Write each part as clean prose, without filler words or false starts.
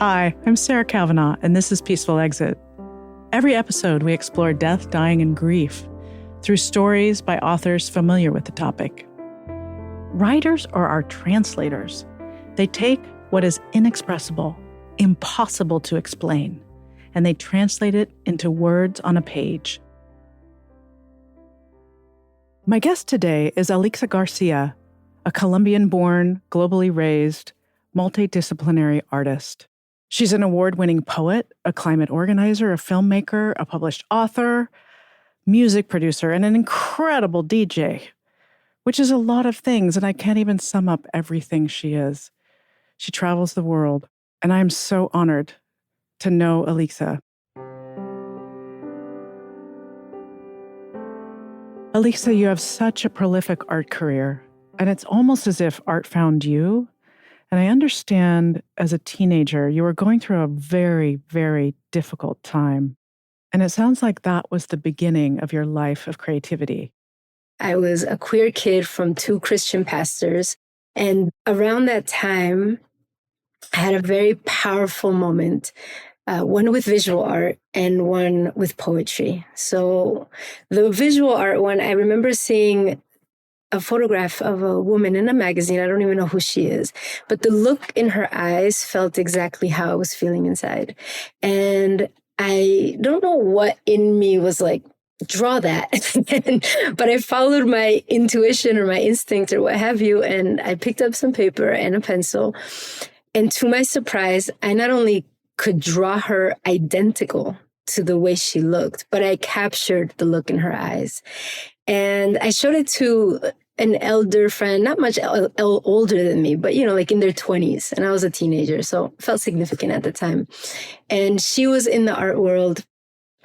Hi, I'm Sarah Kavanaugh, and this is Peaceful Exit. Every episode, we explore death, dying, and grief through stories by authors familiar with the topic. Writers are our translators. They take what is inexpressible, impossible to explain, and they translate it into words on a page. My guest today is Alixa Garcia, a Colombian-born, globally raised, multidisciplinary artist. She's an award-winning poet, a climate organizer, a filmmaker, a published author, music producer, and an incredible DJ, which is a lot of things, and I can't even sum up everything she is. She travels the world, and I am so honored to know Alixa. Alixa, you have such a prolific art career, and it's almost as if art found you. And I understand as a teenager, you were going through a very, very difficult time. And it sounds like that was the beginning of your life of creativity. I was a queer kid from two Christian pastors. And around that time, I had a very powerful moment, one with visual art and one with poetry. So the visual art one, I remember seeing a photograph of a woman in a magazine. I don't even know who she is, but the look in her eyes felt exactly how I was feeling inside. And I don't know what in me was like, draw that. But I followed my intuition or my instinct or what have you. And I picked up some paper and a pencil. And to my surprise, I not only could draw her identical to the way she looked, but I captured the look in her eyes. And I showed it to an elder friend, not much older than me, but, like in their 20s. And I was a teenager, so it felt significant at the time. And she was in the art world.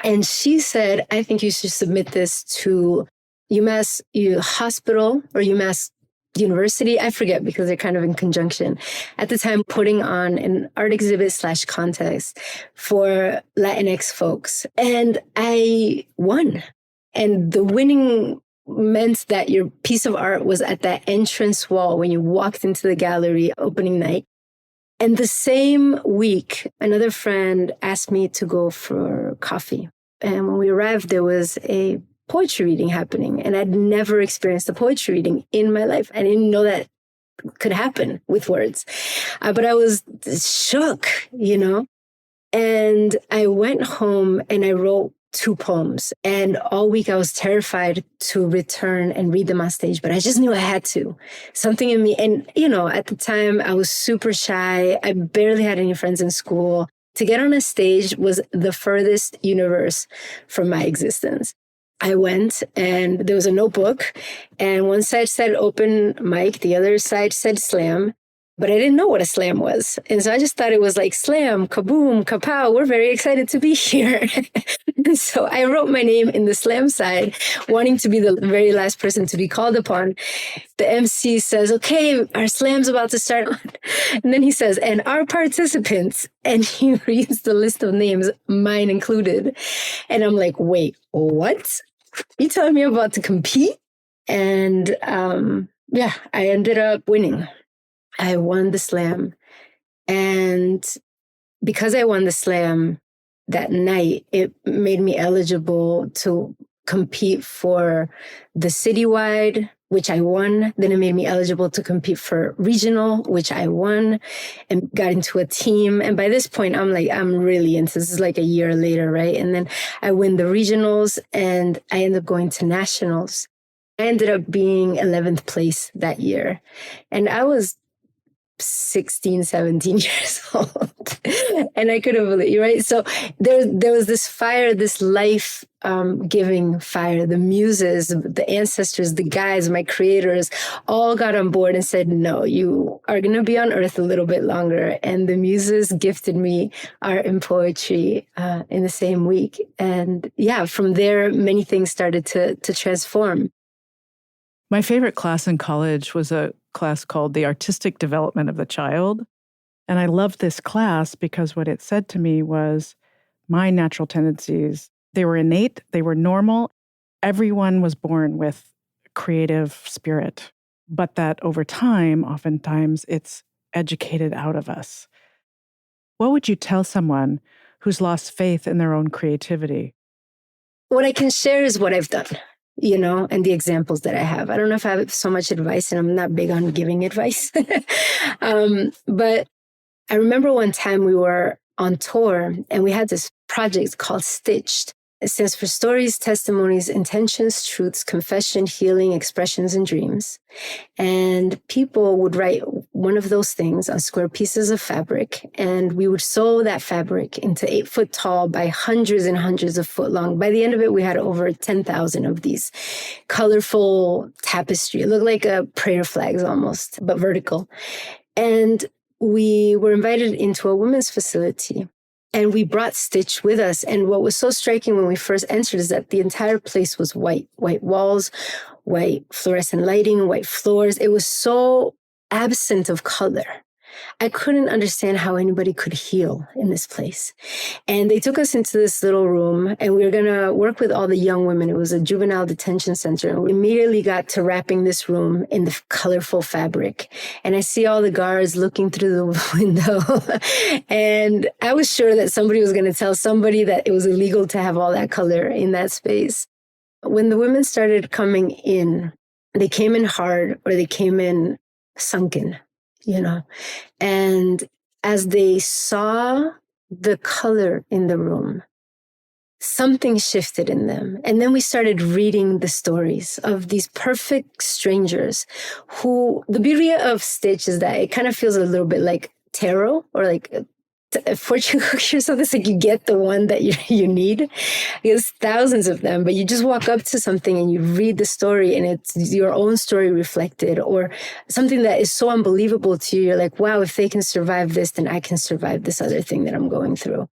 And she said, I think you should submit this to UMass Hospital or UMass University. I forget because they're kind of in conjunction. At the time, putting on an art exhibit / contest for Latinx folks. And I won. And the winning meant that your piece of art was at that entrance wall when you walked into the gallery opening night. And the same week, another friend asked me to go for coffee. And when we arrived, there was a poetry reading happening. And I'd never experienced a poetry reading in my life. I didn't know that could happen with words. But I was shook, And I went home and I wrote 2 poems. And all week I was terrified to return and read them on stage, but I just knew I had to. Something in me. And, at the time I was super shy. I barely had any friends in school. To get on a stage was the furthest universe from my existence. I went and there was a notebook and one side said open mic, the other side said slam. But I didn't know what a slam was. And so I just thought it was like slam, kaboom, kapow. We're very excited to be here. And so I wrote my name in the slam side, wanting to be the very last person to be called upon. The MC says, okay, our slam's about to start. And then he says, and our participants. And he reads the list of names, mine included. And I'm like, wait, what? You telling me I'm about to compete? And I ended up winning. I won the slam. And because I won the slam that night, it made me eligible to compete for the citywide, which I won. Then it made me eligible to compete for regional, which I won, and got into a team. And by this point, I'm really into this. Is like a year later, right? And then I win the regionals and I end up going to nationals. I ended up being 11th place that year. And I was 16, 17 years old. And I couldn't believe it, right? So there was this fire, this life giving fire. The muses, the ancestors, the guides, my creators, all got on board and said, no, you are going to be on earth a little bit longer. And the muses gifted me art and poetry in the same week. And from there, many things started to transform. My favorite class in college was a class called The Artistic Development of the Child. And I loved this class because what it said to me was my natural tendencies, they were innate, they were normal. Everyone was born with creative spirit, but that over time, oftentimes it's educated out of us. What would you tell someone who's lost faith in their own creativity? What I can share is what I've done, and the examples that I have. I don't know if I have so much advice, and I'm not big on giving advice. But I remember one time we were on tour and we had this project called Stitched. It stands for Stories, Testimonies, Intentions, Truths, Confession, Healing, Expressions, and Dreams. And people would write one of those things on square pieces of fabric, and we would sew that fabric into 8 foot tall by hundreds and hundreds of foot long. By the end of it, we had over 10,000 of these colorful tapestry. It looked like prayer flags almost, but vertical. And we were invited into a women's facility. And we brought Stitch with us. And what was so striking when we first entered is that the entire place was white walls, white fluorescent lighting, white floors. It was so absent of color. I couldn't understand how anybody could heal in this place. And they took us into this little room, and we were going to work with all the young women. It was a juvenile detention center. And we immediately got to wrapping this room in the colorful fabric. And I see all the guards looking through the window. And I was sure that somebody was going to tell somebody that it was illegal to have all that color in that space. When the women started coming in, they came in hard or they came in sunken. And as they saw the color in the room, something shifted in them. And then we started reading the stories of these perfect strangers who, the beauty of Stitch is that it kind of feels a little bit like tarot or like a fortune cookie or something. It's like you get the one that you need. There's thousands of them, but you just walk up to something and you read the story and it's your own story reflected, or something that is so unbelievable to you. You're like, wow, if they can survive this, then I can survive this other thing that I'm going through.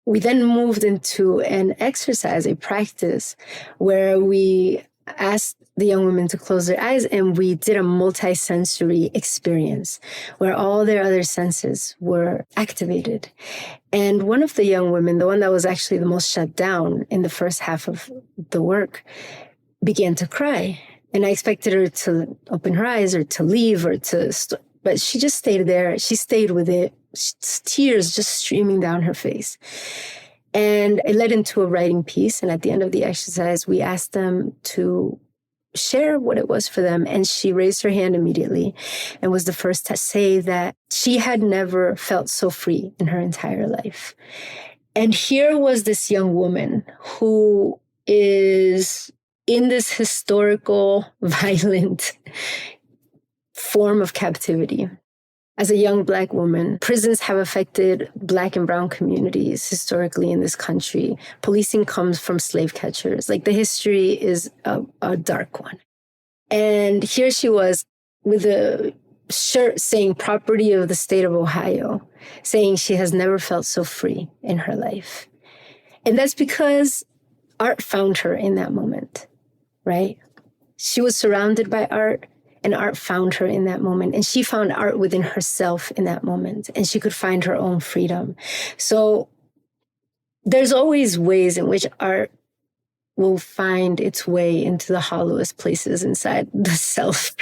We then moved into an exercise, a practice where we asked the young women to close their eyes, and we did a multi-sensory experience where all their other senses were activated. And one of the young women, the one that was actually the most shut down in the first half of the work, began to cry. And I expected her to open her eyes or to leave or but she just stayed there. She stayed with it, tears just streaming down her face. And it led into a writing piece. And at the end of the exercise, we asked them to share what it was for them. And she raised her hand immediately and was the first to say that she had never felt so free in her entire life. And here was this young woman who is in this historical, violent form of captivity. As a young Black woman, prisons have affected Black and Brown communities historically in this country. Policing comes from slave catchers. Like, the history is a dark one. And here she was with a shirt saying property of the state of Ohio, saying she has never felt so free in her life. And that's because art found her in that moment, right? She was surrounded by art. And art found her in that moment. And she found art within herself in that moment. And she could find her own freedom. So there's always ways in which art will find its way into the hollowest places inside the self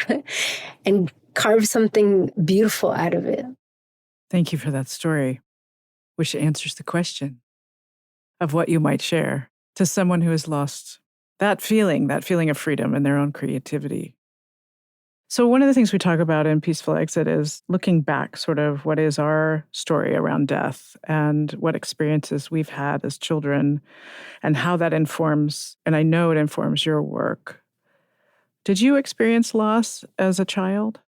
and carve something beautiful out of it. Thank you for that story, which answers the question of what you might share to someone who has lost that feeling of freedom and their own creativity. So one of the things we talk about in Peaceful Exit is looking back, sort of what is our story around death and what experiences we've had as children and how that informs, and I know it informs your work. Did you experience loss as a child?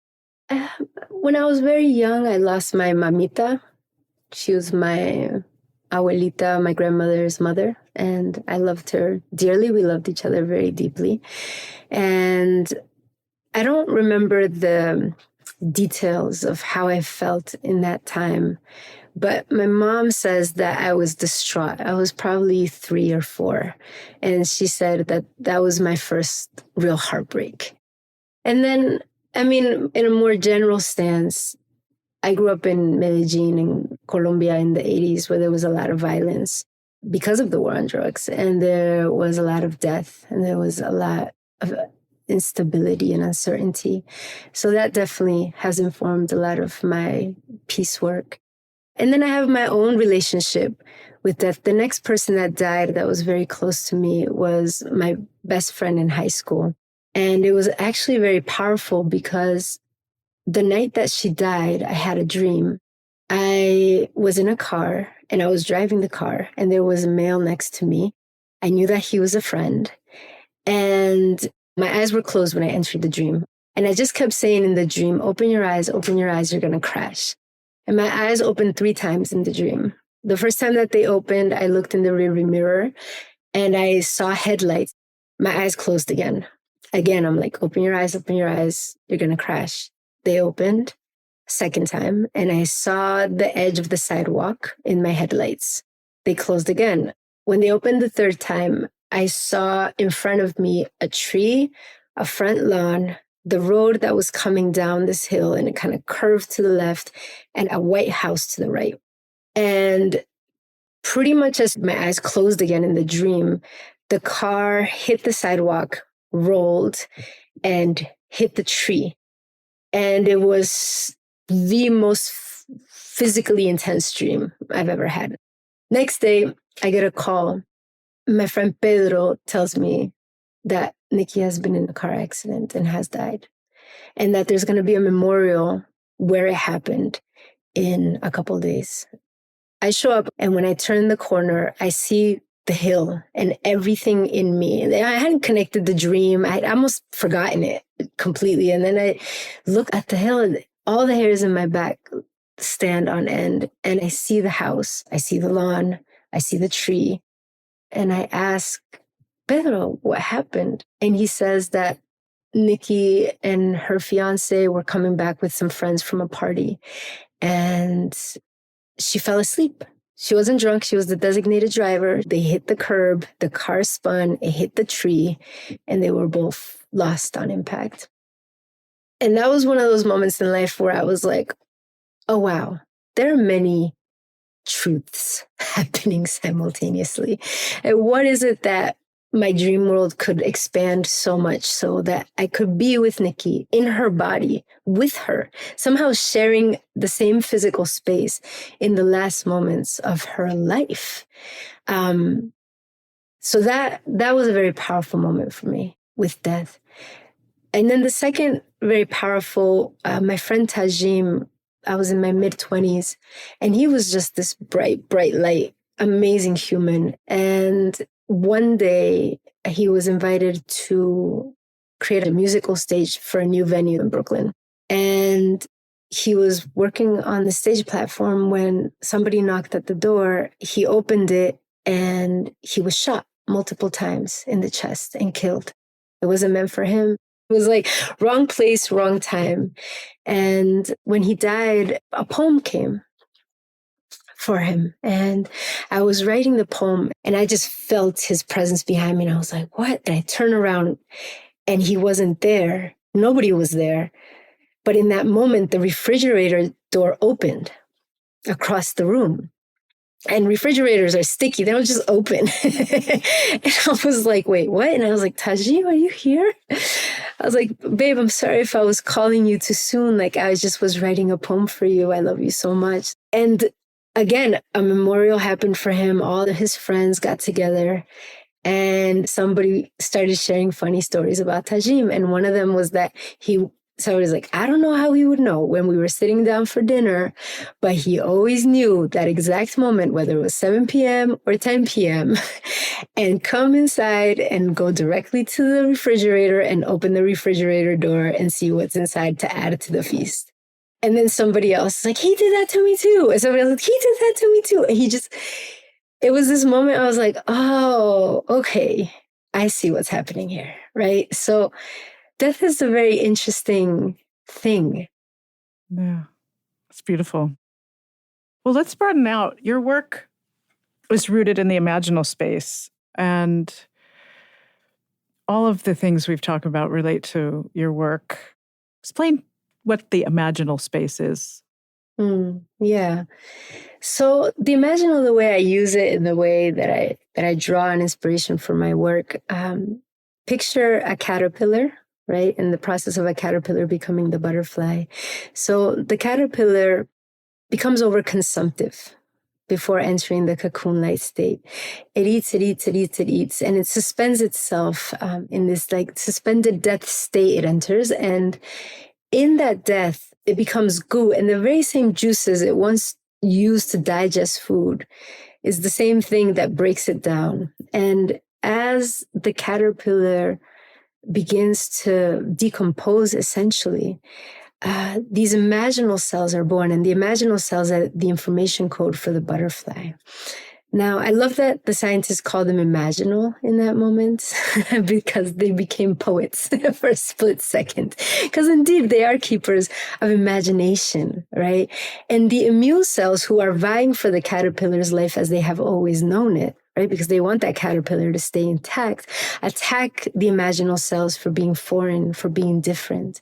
When I was very young, I lost my mamita. She was my abuelita, my grandmother's mother, and I loved her dearly. We loved each other very deeply. And I don't remember the details of how I felt in that time, but my mom says that I was distraught. I was probably 3 or 4. And she said that that was my first real heartbreak. And then, I mean, in a more general stance, I grew up in Medellin in Colombia in the 80s, where there was a lot of violence because of the war on drugs. And there was a lot of death, and there was a lot of instability and uncertainty. So that definitely has informed a lot of my peace work. And then I have my own relationship with death. The next person that died that was very close to me was my best friend in high school. And it was actually very powerful because the night that she died, I had a dream. I was in a car and I was driving the car, and there was a male next to me. I knew that he was a friend, and my eyes were closed when I entered the dream. And I just kept saying in the dream, open your eyes, you're going to crash. And my eyes opened 3 times in the dream. The first time that they opened, I looked in the rearview mirror and I saw headlights. My eyes closed again. Again, I'm like, open your eyes, you're going to crash. They opened second time, and I saw the edge of the sidewalk in my headlights. They closed again. When they opened the third time, I saw in front of me a tree, a front lawn, the road that was coming down this hill, and it kind of curved to the left, and a white house to the right. And pretty much as my eyes closed again in the dream, the car hit the sidewalk, rolled, and hit the tree. And it was the most physically intense dream I've ever had. Next day, I get a call. My friend Pedro tells me that Nikki has been in a car accident and has died, and that there's going to be a memorial where it happened in a couple of days. I show up, and when I turn the corner, I see the hill and everything in me. I hadn't connected the dream. I'd almost forgotten it completely. And then I look at the hill, and all the hairs in my back stand on end. And I see the house, I see the lawn, I see the tree. And I ask Pedro, what happened? And he says that Nikki and her fiance were coming back with some friends from a party, and she fell asleep. She wasn't drunk. She was the designated driver. They hit the curb. The car spun. It hit the tree, and they were both lost on impact. And that was one of those moments in life where I was like, oh, wow, there are many truths happening simultaneously. And what is it that my dream world could expand so much so that I could be with Nikki in her body, with her, somehow sharing the same physical space in the last moments of her life. So that was a very powerful moment for me with death. And then the second very powerful, my friend Tajim, I was in my mid-20s, and he was just this bright, bright light, amazing human. And one day he was invited to create a musical stage for a new venue in Brooklyn. And he was working on the stage platform when somebody knocked at the door. He opened it, and he was shot multiple times in the chest and killed. It wasn't meant for him. It was like wrong place, wrong time. And when he died, a poem came for him. And I was writing the poem, and I just felt his presence behind me. And I was like, what? And I turned around, and he wasn't there. Nobody was there. But in that moment, the refrigerator door opened across the room. And refrigerators are sticky. They don't just open. And I was like, wait, what? And I was like, Tajim, are you here? I was like, babe, I'm sorry if I was calling you too soon. Like, I just was writing a poem for you. I love you so much. And again, a memorial happened for him. All of his friends got together, and somebody started sharing funny stories about Tajim. And one of them was that somebody's like, I don't know how he would know when we were sitting down for dinner, but he always knew that exact moment, whether it was 7 p.m. or 10 p.m., and come inside and go directly to the refrigerator and open the refrigerator door and see what's inside to add to the feast. And then somebody else is like, he did that to me too. And somebody else is like, he did that to me too. And it was this moment I was like, oh, okay, I see what's happening here, right? So death is a very interesting thing. Yeah, it's beautiful. Well, let's broaden out. Your work is rooted in the imaginal space, and all of the things we've talked about relate to your work. Explain what the imaginal space is. Yeah. So the imaginal, the way I use it in the way that I draw an inspiration for my work, picture a caterpillar, right? In the process of a caterpillar becoming the butterfly. So the caterpillar becomes overconsumptive before entering the cocoon-like state. It eats, and it suspends itself in this like suspended death state it enters. And in that death, it becomes goo. And the very same juices it once used to digest food is the same thing that breaks it down. And as the caterpillar begins to decompose, essentially, these imaginal cells are born, and the imaginal cells are the information code for the butterfly. Now, I love that the scientists call them imaginal in that moment because they became poets for a split second. Because indeed, they are keepers of imagination, right? And the immune cells who are vying for the caterpillar's life as they have always known it, right? Because they want that caterpillar to stay intact, attack the imaginal cells for being foreign, for being different,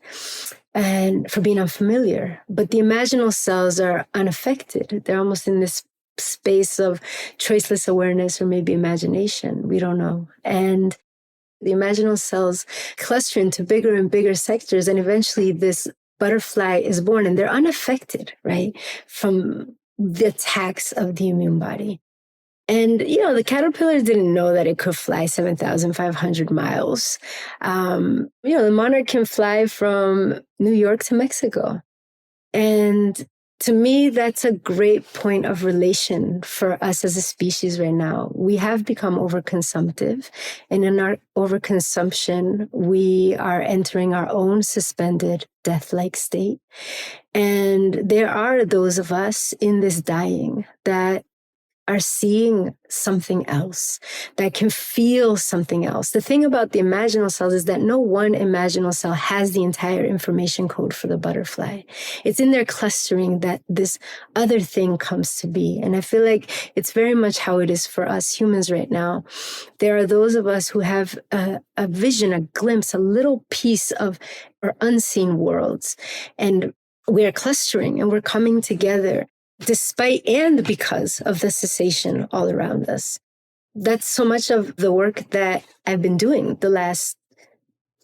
and for being unfamiliar. But the imaginal cells are unaffected. They're almost in this space of choiceless awareness or maybe imagination. We don't know. And the imaginal cells cluster into bigger and bigger sectors. And eventually this butterfly is born, and they're unaffected, right, from the attacks of the immune body. And, the caterpillar didn't know that it could fly 7,500 miles. The monarch can fly from New York to Mexico. And to me, that's a great point of relation for us as a species right now. We have become overconsumptive. And in our overconsumption, we are entering our own suspended death-like state. And there are those of us in this dying that are seeing something else, that can feel something else. The thing about the imaginal cells is that no one imaginal cell has the entire information code for the butterfly. It's in their clustering that this other thing comes to be. And I feel like it's very much how it is for us humans right now. There are those of us who have a vision, a glimpse, a little piece of our unseen worlds. And we're clustering and we're coming together despite and because of the cessation all around us. That's so much of the work that I've been doing the last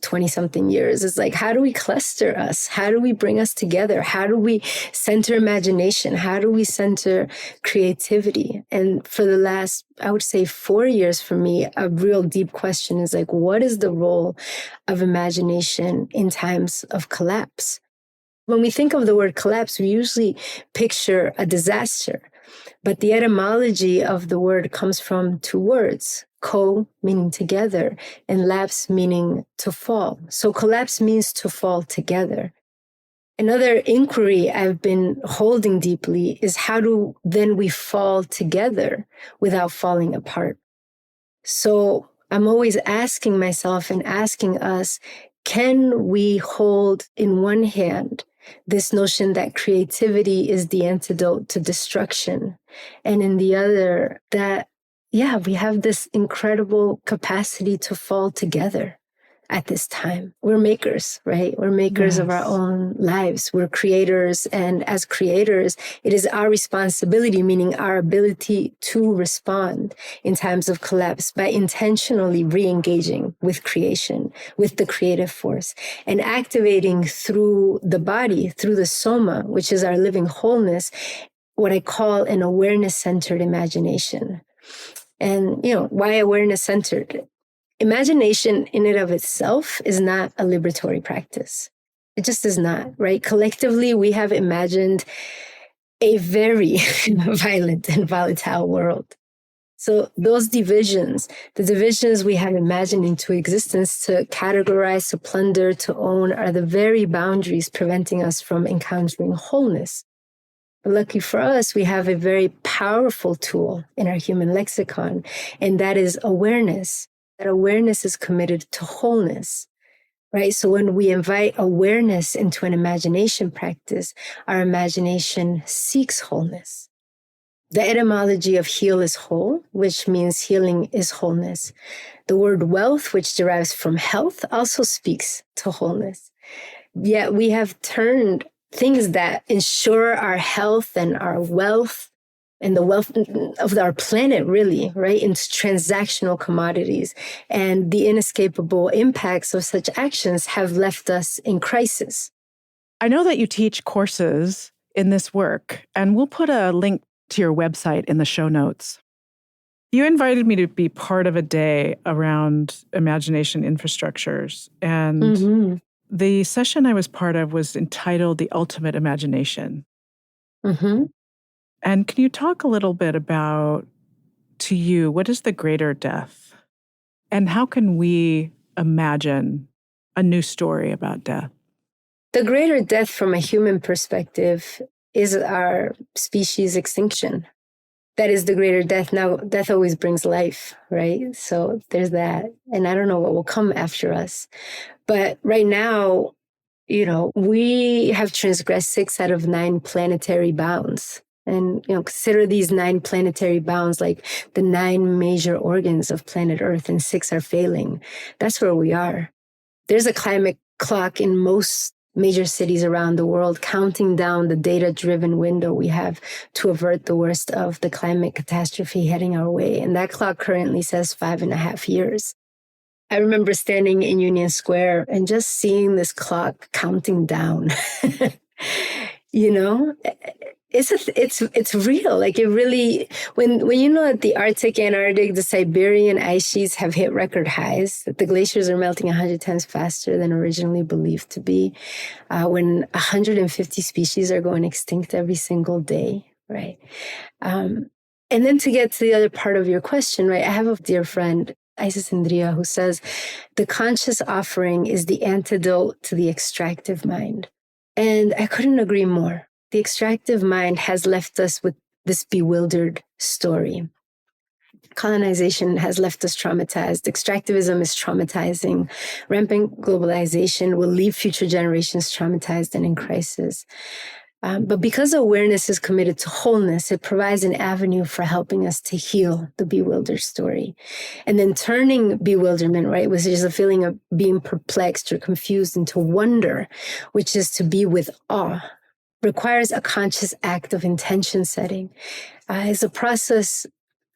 20-something years. Is like, how do we cluster us? How do we bring us together? How do we center imagination? How do we center creativity? And for the last, I would say 4 years for me, a real deep question is like, what is the role of imagination in times of collapse? When we think of the word collapse, we usually picture a disaster. But the etymology of the word comes from two words, co, meaning together, and lapse, meaning to fall. So collapse means to fall together. Another inquiry I've been holding deeply is how do then we fall together without falling apart? So I'm always asking myself and asking us, can we hold in one hand this notion that creativity is the antidote to destruction, and in the other that, we have this incredible capacity to fall together at this time. We're makers, right? We're makers of our own lives. We're creators. And as creators, it is our responsibility, meaning our ability to respond in times of collapse by intentionally re-engaging with creation, with the creative force, and activating through the body, through the soma, which is our living wholeness, what I call an awareness-centered imagination. And, why awareness-centered? Imagination in and of itself is not a liberatory practice. It just is not, right? Collectively, we have imagined a very violent and volatile world. So those divisions, the divisions we have imagined into existence to categorize, to plunder, to own, are the very boundaries preventing us from encountering wholeness. But lucky for us, we have a very powerful tool in our human lexicon, and that is awareness. That awareness is committed to wholeness, right? So when we invite awareness into an imagination practice, our imagination seeks wholeness. The etymology of heal is whole, which means healing is wholeness. The word wealth, which derives from health, also speaks to wholeness. Yet we have turned things that ensure our health and our wealth and the wealth of our planet, really, right, into transactional commodities. And the inescapable impacts of such actions have left us in crisis. I know that you teach courses in this work, and we'll put a link to your website in the show notes. You invited me to be part of a day around imagination infrastructures, and the session I was part of was entitled The Ultimate Imagination. And can you talk a little bit about, to you, what is the greater death? And how can we imagine a new story about death? The greater death from a human perspective is our species extinction. That is the greater death. Now, death always brings life, right? So there's that. And I don't know what will come after us. But right now, we have transgressed 6 out of 9 planetary bounds. And, consider these 9 planetary bounds like the 9 major organs of planet Earth, and 6 are failing. That's where we are. There's a climate clock in most major cities around the world counting down the data-driven window we have to avert the worst of the climate catastrophe heading our way. And that clock currently says 5.5 years. I remember standing in Union Square and just seeing this clock counting down. It's real. Like, it really, when you know that the Arctic, Antarctic, the Siberian ice sheets have hit record highs, that the glaciers are melting 100 times faster than originally believed to be, when 150 species are going extinct every single day, right? And then to get to the other part of your question, right? I have a dear friend, Isis Indria, who says the conscious offering is the antidote to the extractive mind. And I couldn't agree more. The extractive mind has left us with this bewildered story. Colonization has left us traumatized. Extractivism is traumatizing. Rampant globalization will leave future generations traumatized and in crisis. But because awareness is committed to wholeness, it provides an avenue for helping us to heal the bewildered story. And then turning bewilderment, right, which is a feeling of being perplexed or confused, into wonder, which is to be with awe, requires a conscious act of intention setting. It's a process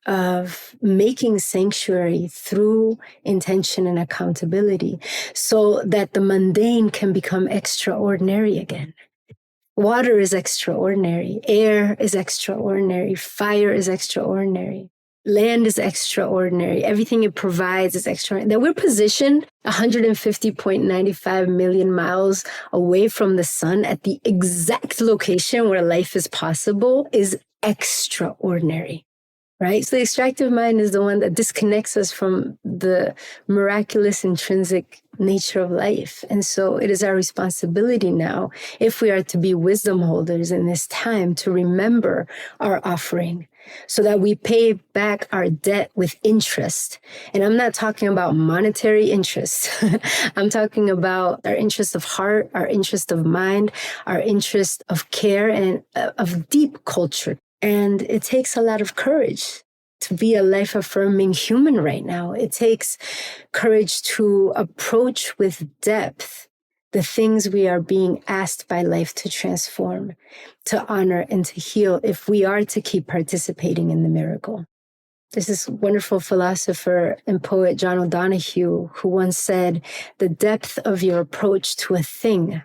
of making sanctuary through intention and accountability so that the mundane can become extraordinary again. Water is extraordinary. Air is extraordinary. Fire is extraordinary. Land is extraordinary. Everything it provides is extraordinary. That we're positioned 150.95 million miles away from the sun at the exact location where life is possible is extraordinary. Right? So the extractive mind is the one that disconnects us from the miraculous intrinsic nature of life. And so it is our responsibility now, if we are to be wisdom holders in this time, to remember our offering so that we pay back our debt with interest. And I'm not talking about monetary interest. I'm talking about our interest of heart, our interest of mind, our interest of care, and of deep culture. And it takes a lot of courage to be a life-affirming human right now. It takes courage to approach with depth the things we are being asked by life to transform, to honor, and to heal if we are to keep participating in the miracle. There's this wonderful philosopher and poet, John O'Donohue, who once said, "The depth of your approach to a thing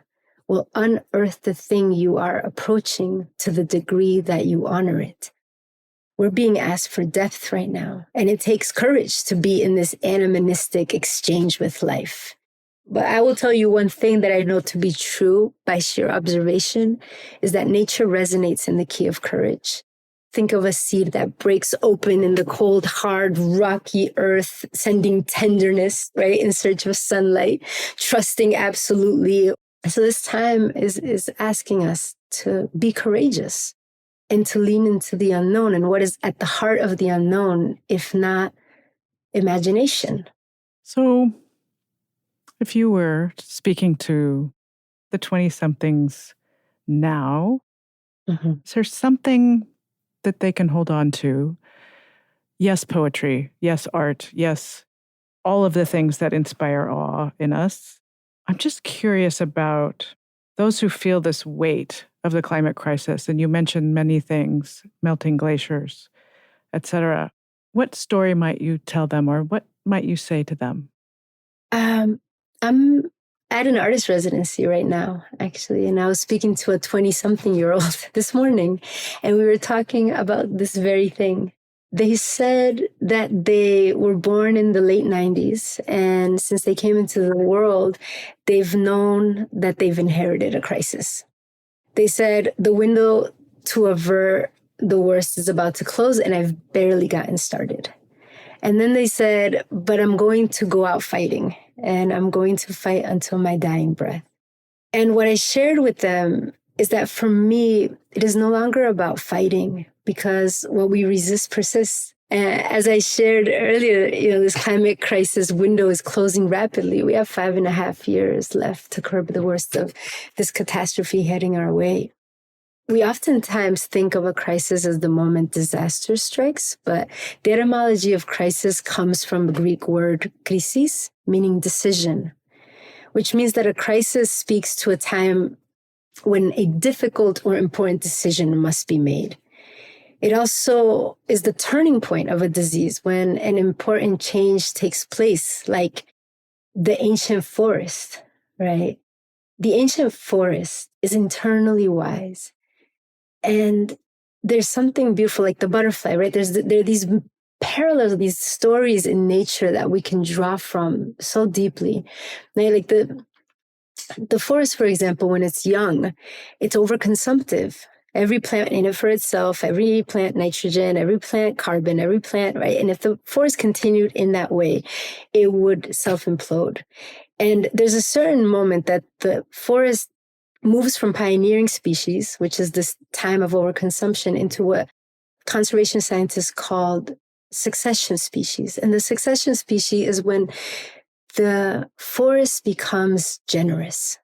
will unearth the thing you are approaching to the degree that you honor it." We're being asked for depth right now, and it takes courage to be in this animistic exchange with life. But I will tell you one thing that I know to be true by sheer observation is that nature resonates in the key of courage. Think of a seed that breaks open in the cold, hard, rocky earth, sending tenderness, right, in search of sunlight, trusting absolutely. So this time is asking us to be courageous and to lean into the unknown. And what is at the heart of the unknown, if not imagination? So if you were speaking to the 20-somethings now, is there something that they can hold on to? Yes, poetry. Yes, art. Yes, all of the things that inspire awe in us. I'm just curious about those who feel this weight of the climate crisis. And you mentioned many things, melting glaciers, etc. What story might you tell them, or what might you say to them? I'm at an artist residency right now, actually. And I was speaking to a 20-something-year-old this morning, and we were talking about this very thing. They said that they were born in the late 90s. And since they came into the world, they've known that they've inherited a crisis. They said the window to avert the worst is about to close, and I've barely gotten started. And then they said, but I'm going to go out fighting, and I'm going to fight until my dying breath. And what I shared with them is that for me, it is no longer about fighting, because what we resist persists. And as I shared earlier, this climate crisis window is closing rapidly. We have 5.5 years left to curb the worst of this catastrophe heading our way. We oftentimes think of a crisis as the moment disaster strikes, but the etymology of crisis comes from the Greek word krisis, meaning decision, which means that a crisis speaks to a time when a difficult or important decision must be made. It also is the turning point of a disease when an important change takes place, like the ancient forest, right? The ancient forest is internally wise. And there's something beautiful, like the butterfly, right? There are these parallels, these stories in nature that we can draw from so deeply. Right? Like the forest, for example, when it's young, it's overconsumptive. Every plant in it for itself, every plant nitrogen, every plant carbon, every plant, right? And if the forest continued in that way, it would self-implode. And there's a certain moment that the forest moves from pioneering species, which is this time of overconsumption, into what conservation scientists called succession species. And the succession species is when the forest becomes generous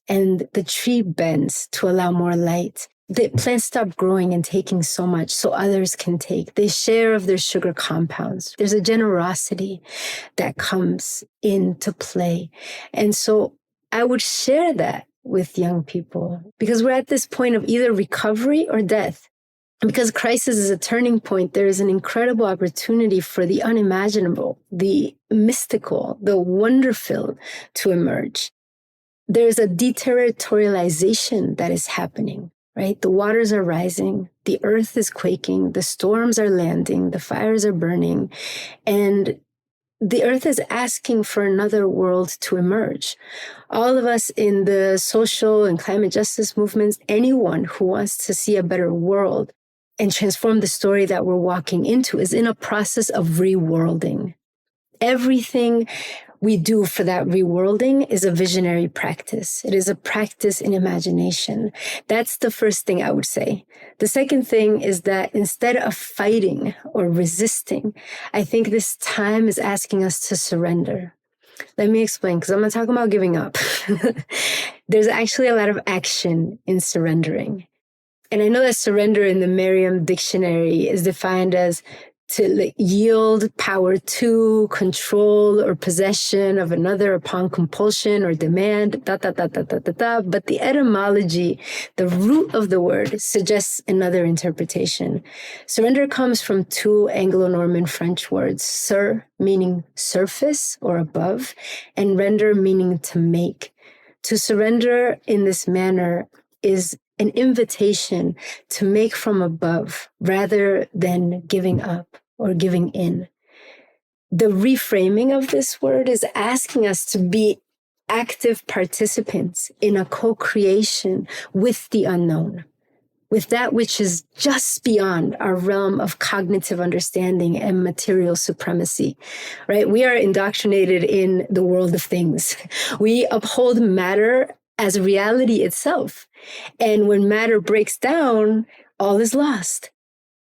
and the tree bends to allow more light. The plants stop growing and taking so much so others can take. They share of their sugar compounds. There's a generosity that comes into play. And so I would share that with young people, because we're at this point of either recovery or death. Because crisis is a turning point, there is an incredible opportunity for the unimaginable, the mystical, the wonder-filled to emerge. There's a deterritorialization that is happening, right? The waters are rising, the earth is quaking, the storms are landing, the fires are burning, and the earth is asking for another world to emerge. All of us in the social and climate justice movements, anyone who wants to see a better world and transform the story that we're walking into, is in a process of reworlding. Everything we do for that reworlding is a visionary practice. It is a practice in imagination. That's the first thing I would say. The second thing is that instead of fighting or resisting, I think this time is asking us to surrender. Let me explain, because I'm not talking about giving up. There's actually a lot of action in surrendering. And I know that surrender in the Merriam dictionary is defined as to yield power to, control, or possession of another upon compulsion or demand, But the etymology, the root of the word, suggests another interpretation. Surrender comes from two Anglo-Norman French words, sur, meaning surface or above, and render, meaning to make. To surrender in this manner is an invitation to make from above rather than giving up or giving in. The reframing of this word is asking us to be active participants in a co-creation with the unknown, with that which is just beyond our realm of cognitive understanding and material supremacy, right? We are indoctrinated in the world of things. We uphold matter as reality itself. And when matter breaks down, all is lost.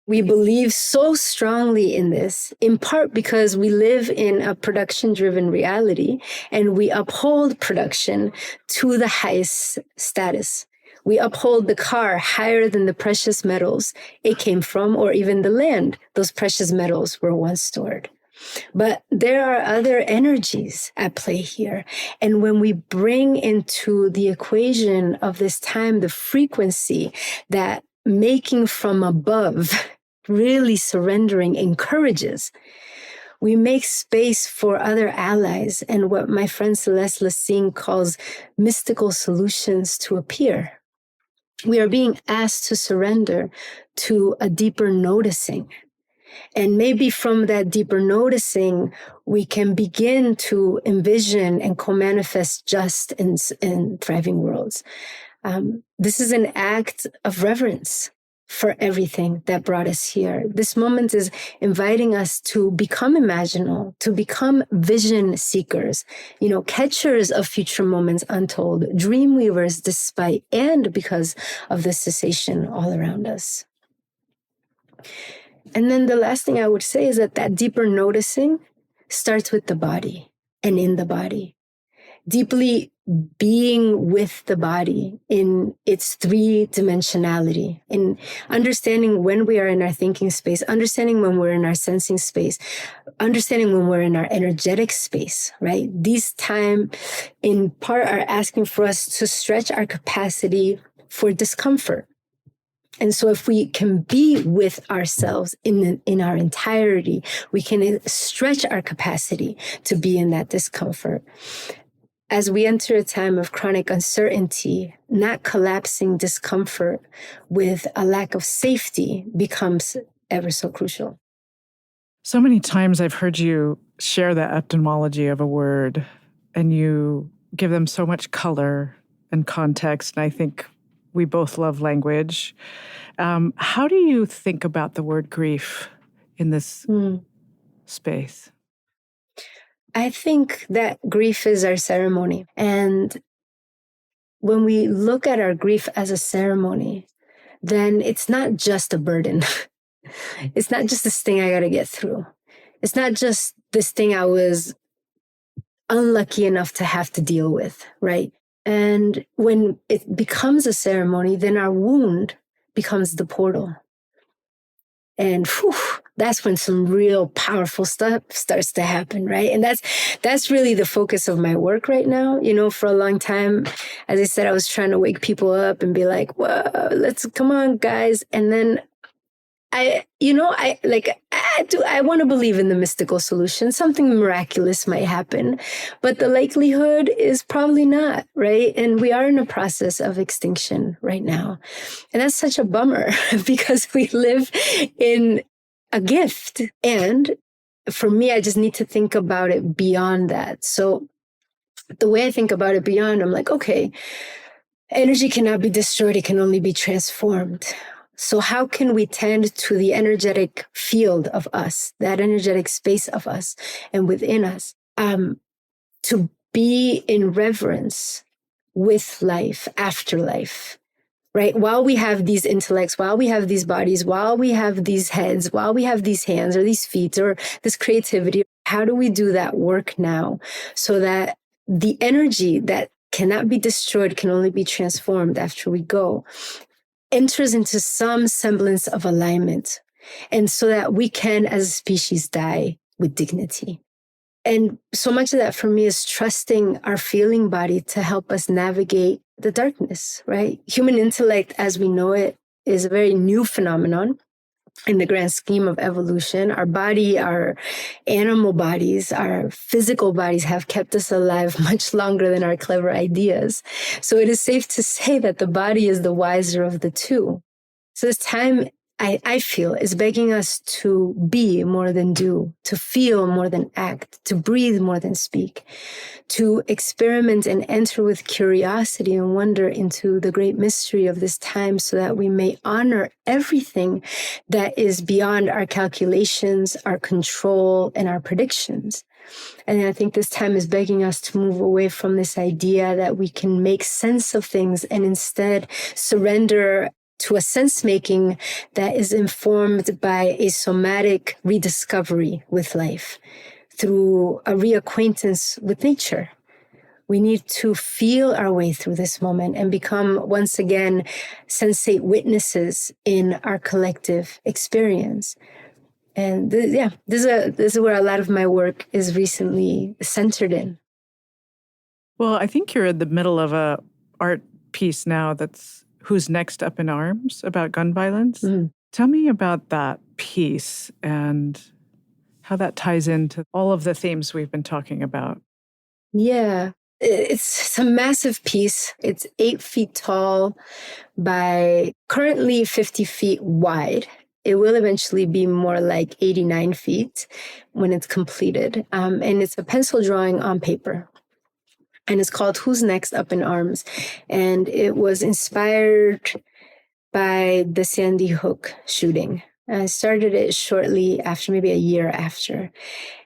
We believe so strongly in this, in part because we live in a production-driven reality, and we uphold production to the highest status. We uphold the car higher than the precious metals it came from, or even the land those precious metals were once stored. But there are other energies at play here. And when we bring into the equation of this time the frequency that making from above, really surrendering, encourages, We make space for other allies and what my friend Celeste Lessing calls mystical solutions to appear. We are being asked to surrender to a deeper noticing. And maybe from that deeper noticing, we can begin to envision and co-manifest just and thriving worlds. This is an act of reverence for everything that brought us here. This moment is inviting us to become imaginal, to become vision seekers, catchers of future moments untold, dream weavers despite and because of the cessation all around us. And then the last thing I would say is that deeper noticing starts with the body and in the body. Deeply being with the body in its three-dimensionality, in understanding when we are in our thinking space, understanding when we're in our sensing space, understanding when we're in our energetic space, right? These time in part are asking for us to stretch our capacity for discomfort. And so if we can be with ourselves in our entirety, we can stretch our capacity to be in that discomfort. As we enter a time of chronic uncertainty, not collapsing discomfort with a lack of safety becomes ever so crucial. So many times I've heard you share the etymology of a word, and you give them so much color and context, and I think we both love language. How do you think about the word grief in this space? I think that grief is our ceremony. And when we look at our grief as a ceremony, then it's not just a burden. It's not just this thing I got to get through. It's not just this thing I was unlucky enough to have to deal with, right? And when it becomes a ceremony, then our wound becomes the portal. And that's when some real powerful stuff starts to happen, right? And that's really the focus of my work right now. For a long time, as I said, I was trying to wake people up and be like, whoa, come on, guys. And then I want to believe in the mystical solution. Something miraculous might happen, but the likelihood is probably not, right? And we are in a process of extinction right now. And that's such a bummer because we live in a gift. And for me, I just need to think about it beyond that. So the way I think about it beyond, I'm like, okay, energy cannot be destroyed. It can only be transformed. So how can we tend to the energetic field of us, that energetic space of us and within us, to be in reverence with life, after life, right? While we have these intellects, while we have these bodies, while we have these heads, while we have these hands or these feet or this creativity, how do we do that work now so that the energy that cannot be destroyed can only be transformed after we go, enters into some semblance of alignment, and so that we can, as a species, die with dignity. And so much of that for me is trusting our feeling body to help us navigate the darkness, right? Human intellect, as we know it, is a very new phenomenon in the grand scheme of evolution. Our body, our animal bodies, our physical bodies have kept us alive much longer than our clever ideas. So it is safe to say that the body is the wiser of the two. So this time, I feel, is begging us to be more than do, to feel more than act, to breathe more than speak, to experiment and enter with curiosity and wonder into the great mystery of this time so that we may honor everything that is beyond our calculations, our control, and our predictions. And I think this time is begging us to move away from this idea that we can make sense of things and instead surrender to a sense-making that is informed by a somatic rediscovery with life through a reacquaintance with nature. We need to feel our way through this moment and become, once again, sensate witnesses in our collective experience. And this is where a lot of my work is recently centered in. Well, I think you're in the middle of a art piece now that's Who's Next Up in Arms about gun violence. Tell me about that piece and how that ties into all of the themes we've been talking about. Yeah, it's a massive piece. It's 8 feet tall by currently 50 feet wide. It will eventually be more like 89 feet when it's completed. And it's a pencil drawing on paper. And it's called Who's Next Up in Arms. And it was inspired by the Sandy Hook shooting. I started it shortly after, maybe a year after.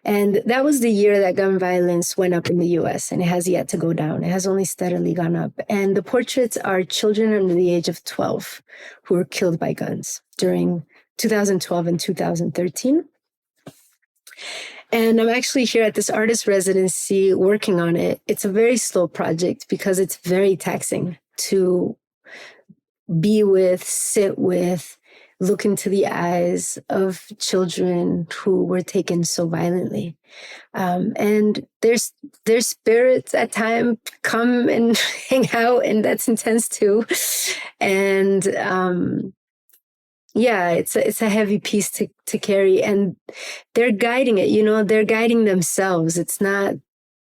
And that was the year that gun violence went up in the US, and it has yet to go down. It has only steadily gone up. And the portraits are children under the age of 12 who were killed by guns during 2012 and 2013. And I'm actually here at this artist residency working on it. It's a very slow project because it's very taxing to be with, sit with, look into the eyes of children who were taken so violently. And their spirits at times come and hang out, and that's intense too. And yeah, it's a heavy piece to carry, and they're guiding it, they're guiding themselves. It's not,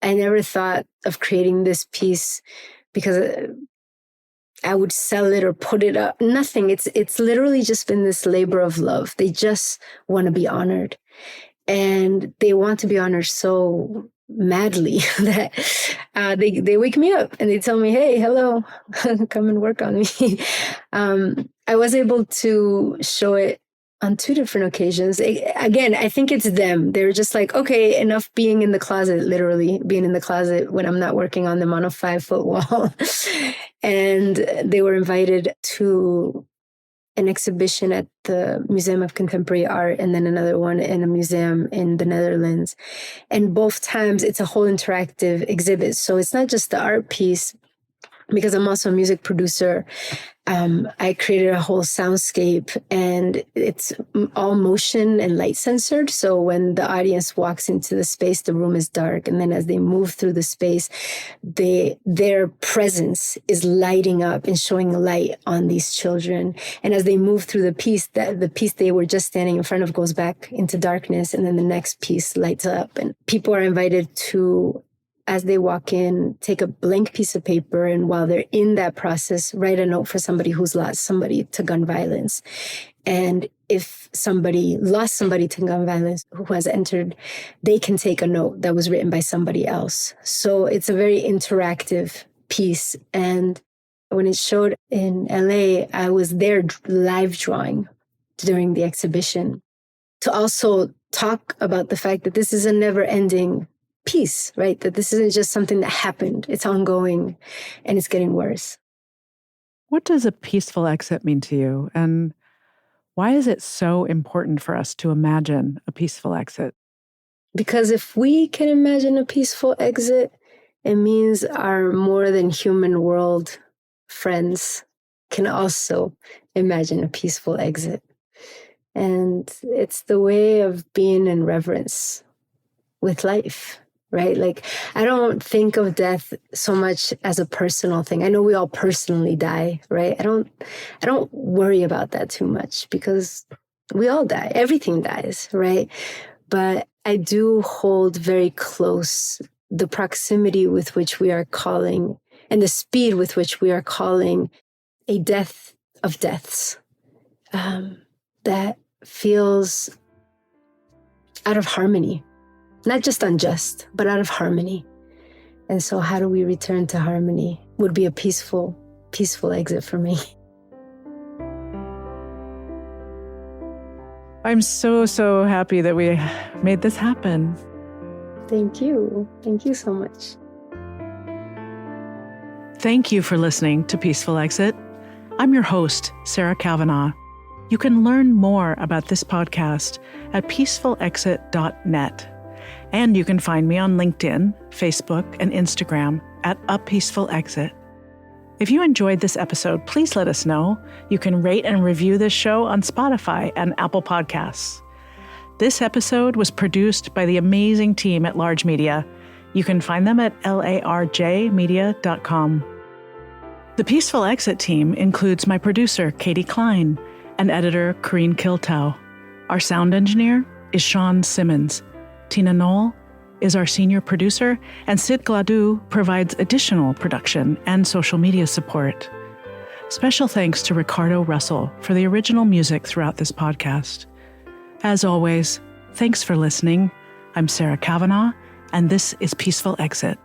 I never thought of creating this piece because I would sell it or put it up. Nothing. It's literally just been this labor of love. They just want to be honored. And they want to be honored so madly that they wake me up and they tell me, hey, hello, come and work on me. I was able to show it on 2 different occasions. Again, I think it's them. They were just like, okay, enough being in the closet, literally being in the closet when I'm not working on them on a 5-foot wall. And they were invited to an exhibition at the Museum of Contemporary Art and then another one in a museum in the Netherlands. And both times it's a whole interactive exhibit. So it's not just the art piece, because I'm also a music producer. I created a whole soundscape, and it's all motion and light censored. So when the audience walks into the space, the room is dark. And then as they move through the space, their presence is lighting up and showing light on these children. And as they move through the piece they were just standing in front of goes back into darkness. And then the next piece lights up. And people are invited to, as they walk in, take a blank piece of paper, and while they're in that process, write a note for somebody who's lost somebody to gun violence. And if somebody lost somebody to gun violence who has entered, they can take a note that was written by somebody else. So it's a very interactive piece. And when it showed in LA, I was there live drawing during the exhibition to also talk about the fact that this is a never-ending piece, right? That this isn't just something that happened. It's ongoing and it's getting worse. What does a peaceful exit mean to you? And why is it so important for us to imagine a peaceful exit? Because if we can imagine a peaceful exit, it means our more than human world friends can also imagine a peaceful exit. And it's the way of being in reverence with life. Right? Like, I don't think of death so much as a personal thing. I know we all personally die, right? I don't worry about that too much because we all die. Everything dies, right? But I do hold very close the proximity with which we are calling and the speed with which we are calling a death of deaths that feels out of harmony. Not just unjust, but out of harmony. And so how do we return to harmony would be a peaceful exit for me. I'm so, so happy that we made this happen. Thank you. Thank you so much. Thank you for listening to Peaceful Exit. I'm your host, Sarah Kavanaugh. You can learn more about this podcast at peacefulexit.net. And you can find me on LinkedIn, Facebook, and Instagram at A Peaceful Exit. If you enjoyed this episode, please let us know. You can rate and review this show on Spotify and Apple Podcasts. This episode was produced by the amazing team at Large Media. You can find them at larjmedia.com. The Peaceful Exit team includes my producer, Katie Klein, and editor, Corrine Kiltow. Our sound engineer is Sean Simmons. Tina Knoll is our senior producer, and Sid Gladue provides additional production and social media support. Special thanks to Ricardo Russell for the original music throughout this podcast. As always, thanks for listening. I'm Sarah Kavanaugh, and this is Peaceful Exit.